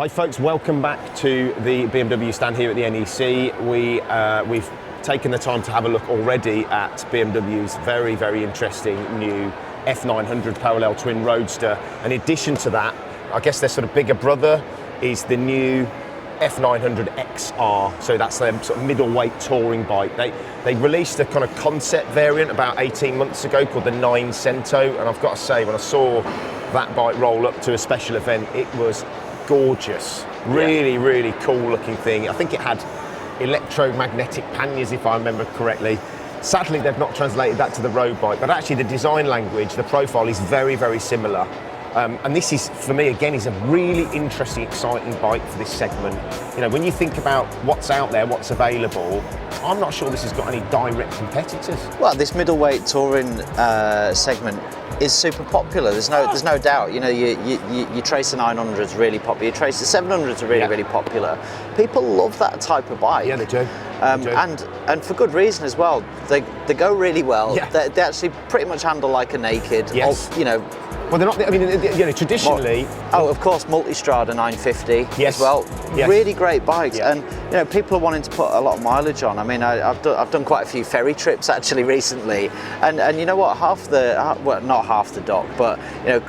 Hi folks, welcome back to the BMW stand here at the NEC. We've taken the time to have a look already at BMW's very, very interesting new F900 parallel twin roadster. In addition to that, I guess their sort of bigger brother is the new F900 XR. So that's their sort of middleweight touring bike. They released a kind of concept variant about 18 months ago called the 9 Cento. And I've got to say, when I saw that bike roll up to a special event, it was gorgeous, really cool looking thing. I think it had electromagnetic panniers, if I remember correctly. Sadly, they've not translated that to the road bike, but actually the design language, the profile is very, very similar. And this is, for me, again, is a really interesting, exciting bike for this segment. You know, when you think about what's out there, what's available, I'm not sure this has got any direct competitors. Well, this middleweight touring segment is super popular. There's no doubt. You know, you trace the 900s really popular. You trace the 700s are really popular. People love that type of bike. Yeah, they do. And for good reason as well. They go really well. Yeah. They actually pretty much handle like a naked. Yes. You know. Well, they're not. I mean, you know, traditionally. Of course, Multistrada 950 yes. as well. Yes. Really great bikes, Yeah. and you know, people are wanting to put a lot of mileage on. I mean, I've done quite a few ferry trips actually recently, and you know what? Not half the dock, but you know,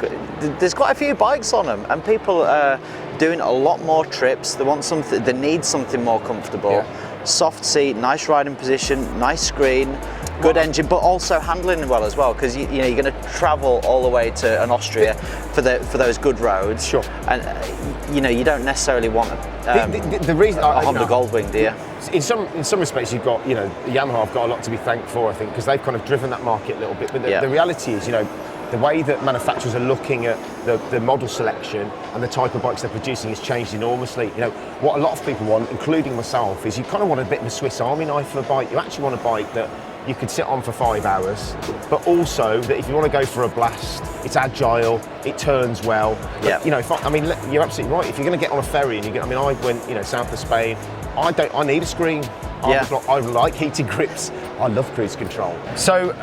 there's quite a few bikes on them, and people are doing a lot more trips. They want something. They need something more comfortable. Yeah. Soft seat, nice riding position, nice screen. Good engine, but also handling well as well, because you know you're going to travel all the way to an Austria for those good roads. Sure. And you know you don't necessarily want the reason a Honda Goldwing, do you? In some respects, you've got, you know, Yamaha have got a lot to be thanked for, I think, because they've kind of driven that market a little bit. But the reality is, you know, the way that manufacturers are looking at the model selection and the type of bikes they're producing has changed enormously. You know, what a lot of people want, including myself, is you kind of want a bit of a Swiss Army knife for a bike. You actually want a bike that you could sit on for 5 hours, but also that if you want to go for a blast, it's agile, it turns well. Yeah. You know, you're absolutely right. If you're going to get on a ferry and I went, you know, south of Spain, I need a screen. I like heated grips. I love cruise control. So,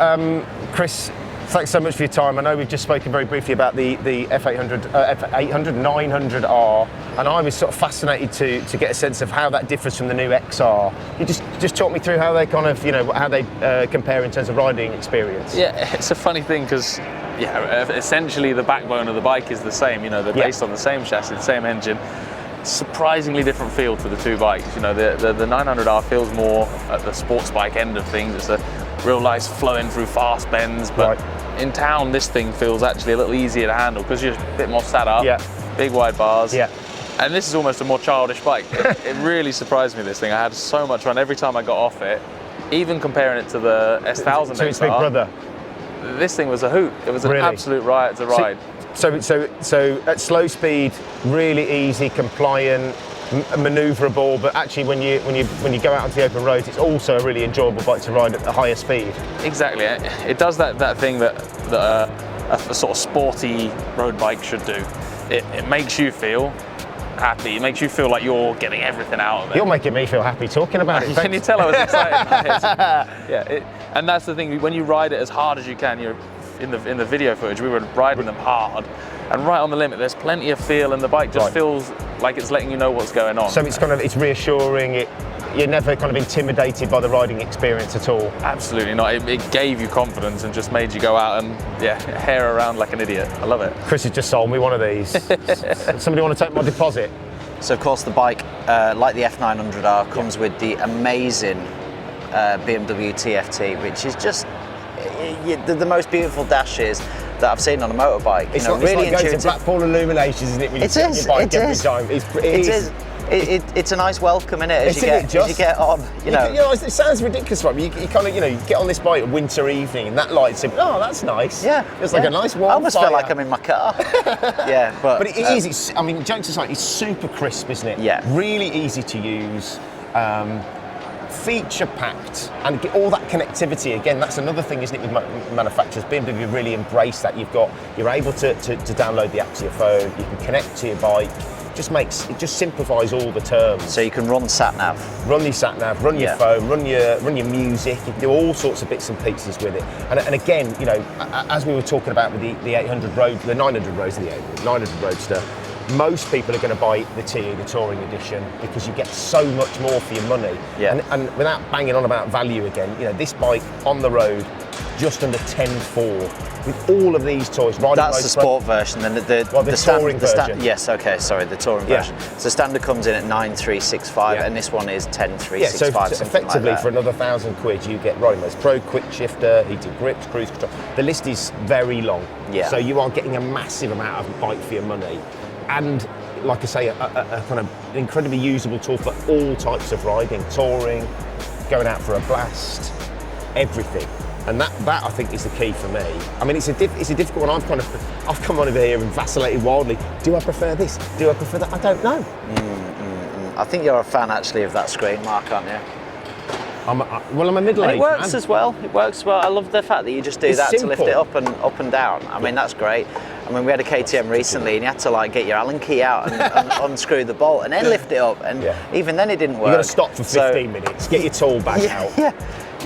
Chris, thanks so much for your time. I know we've just spoken very briefly about the F800, F800, 900R, and I was sort of fascinated to get a sense of how that differs from the new XR. You just talk me through how they kind of, you know, how they compare in terms of riding experience. Yeah, it's a funny thing because, essentially the backbone of the bike is the same. You know, they're based on the same chassis, the same engine. Surprisingly different feel to the two bikes. You know, the 900R feels more at the sports bike end of things. It's a real nice flowing through fast bends, but in town this thing feels actually a little easier to handle because you're a bit more sat up, big wide bars. Yeah. And this is almost a more childish bike. It really surprised me, this thing. I had so much fun every time I got off it, even comparing it to the S1000 So it's big brother. This thing was a hoot. It was an absolute riot to ride. So at slow speed, really easy, compliant, manoeuvrable, but actually when you go out onto the open roads, it's also a really enjoyable bike to ride at a higher speed. Exactly. It does that thing that a sort of sporty road bike should do. It makes you feel happy. It makes you feel like you're getting everything out of it. You're making me feel happy talking about it. Can you tell I was excited? And that's the thing. When you ride it as hard as you can, you're in the video footage. We were riding them hard, and right on the limit. There's plenty of feel, and the bike just feels like it's letting you know what's going on. So it's reassuring. You're never kind of intimidated by the riding experience at all. Absolutely not. It gave you confidence and just made you go out and hair around like an idiot. I love it. Chris has just sold me one of these. Somebody want to take my deposit? So of course the bike, like the F900R, comes with the amazing BMW TFT, which is just the most beautiful dashes that I've seen on a motorbike. It's really like intuitive. going to Blackpool Illuminations, isn't it? When you your bike every time. It is. It's a nice welcome, isn't it? As you get on, you know. It sounds ridiculous, right? You kind of, you get on this bike a winter evening, and that light's in. Oh, that's nice. Yeah, it's like a nice warm. I almost feel like I'm in my car. but it is. I mean, jokes aside, it's super crisp, isn't it? Yeah. Really easy to use. Feature packed, and all that connectivity. Again, that's another thing, isn't it, with manufacturers? BMW really embrace that. You're able to download the app to your phone. You can connect to your bike. It just simplifies all the terms. So you can run sat nav, run your phone, run your music. You can do all sorts of bits and pieces with it. And again, as we were talking about with the 800 road, the 900 Roadster, most people are going to buy the TE, the Touring Edition, because you get so much more for your money. Yeah. And without banging on about value again, you know, this bike on the road, just under 10.4, with all of these toys. That's the sport version, then the touring version. Yes, okay, sorry, the touring version. So standard comes in at 9,365, and this one is 10,365. Yeah, so effectively like for another £1,000 you get riding modes, Pro, quick shifter, heated grips, cruise control. The list is very long. Yeah. So you are getting a massive amount of bike for your money, and like I say, a kind of incredibly usable tool for all types of riding, touring, going out for a blast, everything. And that I think is the key for me. I mean, it's a difficult one. I've come over here and vacillated wildly. Do I prefer this? Do I prefer that? I don't know. I think you're a fan actually of that screen, Mark, aren't you? I'm a middle-aged man. It works as well. It works well. I love the fact that you just do that simple. to lift it up and down. I mean, that's great. I mean, we had a KTM recently, and you had to like get your Allen key out and unscrew the bolt, and then lift it up. And even then, it didn't work. You've got to stop for 15 minutes. Get your tool bag out.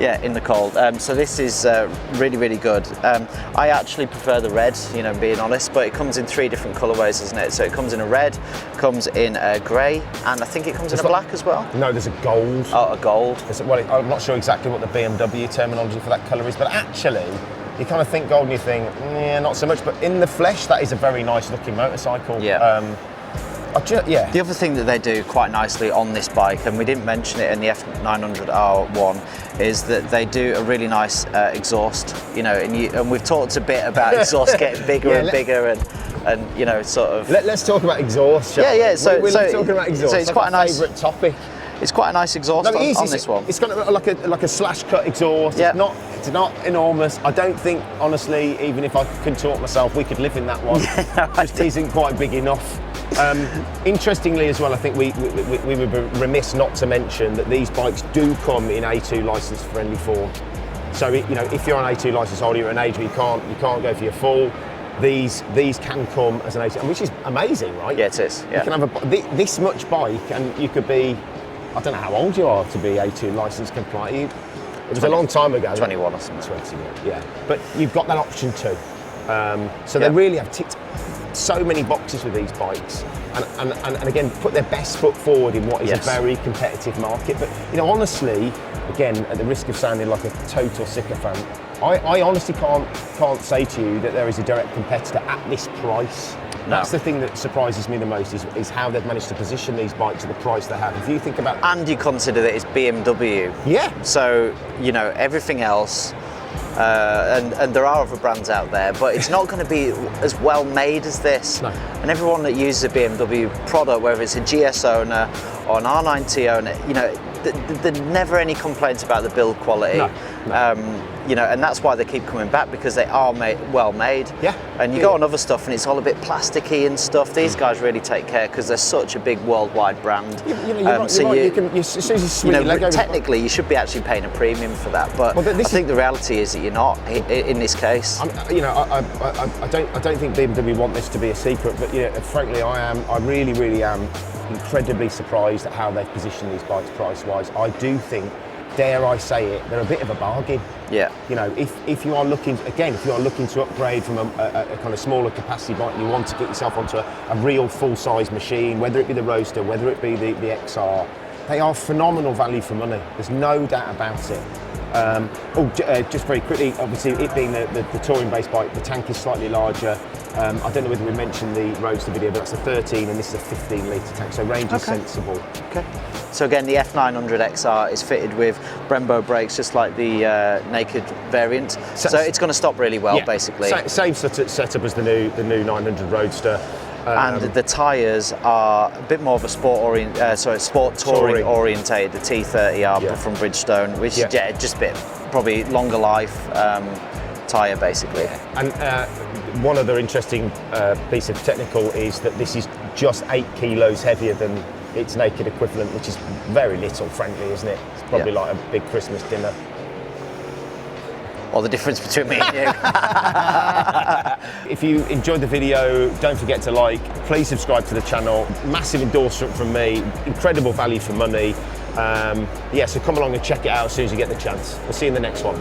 Yeah, in the cold. So this is really, really good. I actually prefer the red, you know, being honest, but it comes in 3 different colorways, doesn't it? So it comes in a red, comes in a grey, and I think it comes in a black as well. No, there's a gold. Oh, a gold. Well, I'm not sure exactly what the BMW terminology for that colour is, but actually, you kind of think gold and you think, yeah, not so much. But in the flesh, that is a very nice looking motorcycle. Yeah. The other thing that they do quite nicely on this bike, and we didn't mention it in the F900R1, is that they do a really nice exhaust. You know, and we've talked a bit about exhaust getting bigger and bigger, and you know, sort of. Let's talk about exhaust. Yeah. So we're talking about exhaust. So it's quite a nice favourite topic. It's quite a nice exhaust on this one. It's kind of like a slash cut exhaust. Yeah. It's not enormous. I don't think, honestly, even if I could talk myself, we could live in that one. Just isn't quite big enough. Interestingly as well, I think we would be remiss not to mention that these bikes do come in A2 licence friendly form. So you know, if you're an A2 licence holder, you're an age where you can't go for your full. These can come as an A2, which is amazing, right? Yeah, it is. Yeah. You can have this much bike, and you could be, I don't know how old you are to be A2 licence compliant. It was a long time ago. 21 or something. 21, yeah. But you've got that option too. So they really have ticked so many boxes with these bikes, and again, put their best foot forward in what is a very competitive market. But you know, honestly, again, at the risk of sounding like a total sycophant, I honestly can't say to you that there is a direct competitor at this price. No. That's the thing that surprises me the most is how they've managed to position these bikes at the price they have. If you think about, and you consider that it's BMW. Yeah. So you know everything else. And there are other brands out there, but it's not going to be as well made as this. No. And everyone that uses a BMW product, whether it's a GS owner or an R9T owner, you know, there's never any complaints about the build quality. No. You know, and that's why they keep coming back, because they are well made. Yeah. And you go on other stuff and it's all a bit plasticky and stuff. These guys really take care because they're such a big worldwide brand. Technically, you should be actually paying a premium for that. But I think the reality is that you're not in this case. I don't think BMW want this to be a secret, but you know, frankly, I really am incredibly surprised at how they've positioned these bikes price-wise. I do think, dare I say it, they're a bit of a bargain. Yeah. You know, if you are looking to upgrade from a kind of smaller capacity bike, and you want to get yourself onto a real full-size machine, whether it be the Roadster, whether it be the XR, they are phenomenal value for money. There's no doubt about it. Just very quickly, obviously it being the touring-based bike, the tank is slightly larger. I don't know whether we mentioned the Roadster video, but that's a 13 and this is a 15-litre tank, so range is sensible. Okay. So again, the F900 XR is fitted with Brembo brakes, just like the naked variant. So it's going to stop really well, basically. Same setup as the new 900 Roadster. And the tyres are a bit more of a sport touring orientated. The T30 are from Bridgestone, which is just a bit probably longer life tyre basically. And one other interesting piece of technical is that this is just 8 kilos heavier than its naked equivalent, which is very little, frankly, isn't it? It's probably like a big Christmas dinner. Or the difference between me and you. If you enjoyed the video, don't forget to like, please subscribe to the channel. Massive endorsement from me, incredible value for money. So come along and check it out as soon as you get the chance. We'll see you in the next one.